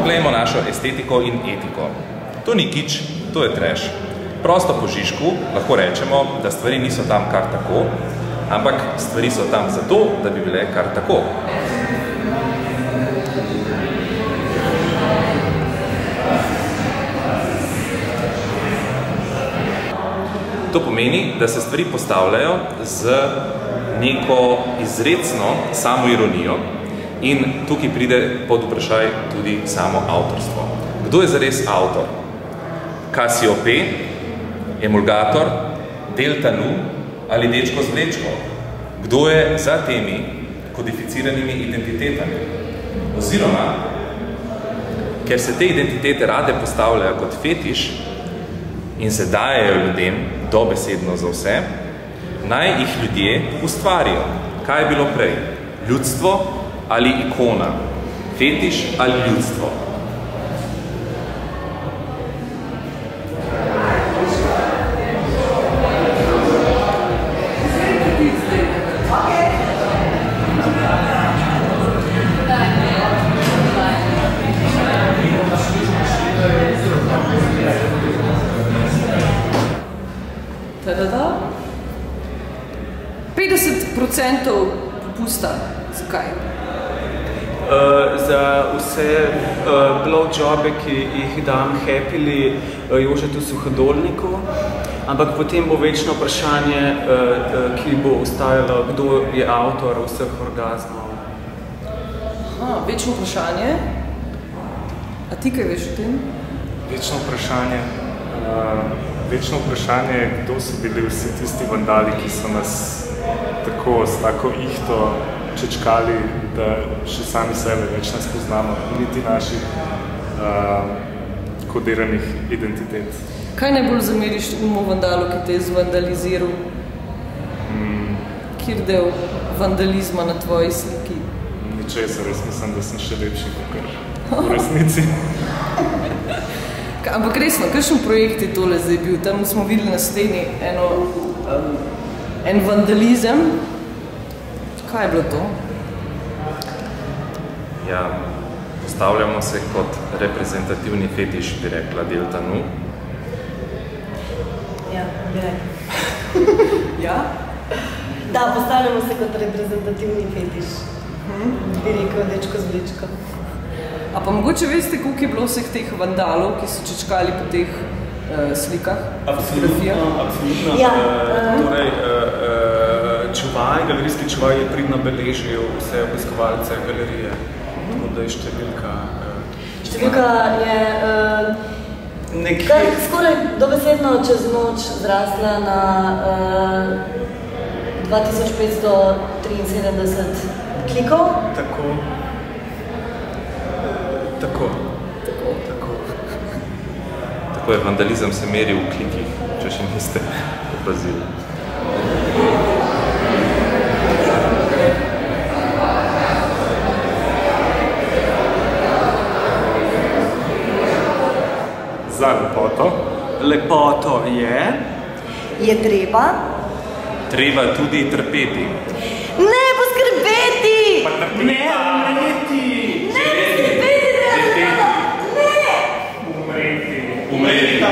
poglejmo našo estetiko in etiko. To ni kič, to je trash. Prosto po Žižku lahko rečemo, da stvari niso tam kar tako, ampak stvari so tam zato, da bi bile kar tako. To pomeni, da se stvari postavljajo z neko izrecno samoironijo in tukaj pride pod vprašaj tudi samo avtorstvo. Kdo je zares avtor? Cassiope, Emulgator, Delta Nu ali Dečko z Vlečko? Kdo je za temi kodificiranimi identitetami? Oziroma, ker se te identitete rade postavljajo kot fetiš in se dajejo ljudem dobesedno za vse, naj jih ljudje ustvarijo. Kaj je bilo prej? Ljudstvo ali ikona? Fetiš ali ljudstvo? Da. 50% popusta. Zakaj? Za vse blowjobe, ki jih dam Happily Jožetu Suhodolniku, ampak potem bo večno vprašanje, ki bo ostajalo, kdo je avtor vseh orgazmov. Večno vprašanje? A ti kaj veš o tem? Večno vprašanje. Večno vprašanje je, kdo so bili vsi tisti vandali, ki so nas tako s tako ihto čečkali, da še sami sebe več ne spoznamo, niti naših kodiranih identitet. Kaj najbolj zameriš umu vandalu, ki te je zvandaliziral? Kjer del vandalizma na tvoji sliki? Ničesar, res mislim, da sem še lepši kot v resnici. Ampak resno, kakšen projekt je tole zdaj bil? Tam smo videli na steni en vandalizem. Kaj je bilo to? Ja, postavljamo se kot reprezentativni fetiš, bi rekla Delta Nu. Ja, bi rekla. Ja? Da, postavljamo se kot reprezentativni fetiš. Bi rekel Dečko z Vlečko. A pa mogoče veste, koliko je bilo vseh teh vandalov, ki so čečkali po teh slikah? Absolutno. Ja, torej, galerijski čuvaj je pridno beležil vse obiskovalce galerije. Tako da je številka... Številka je skoraj dobesedno čez noč zrasla na 2573 klikov. Tako je, vandalizem se meri v klikih, če še niste opazili. Za lepoto. Lepoto je... Je treba... Treba tudi trpeti. Ne poskrbeti! Ne umreti! Umreti. Umreti.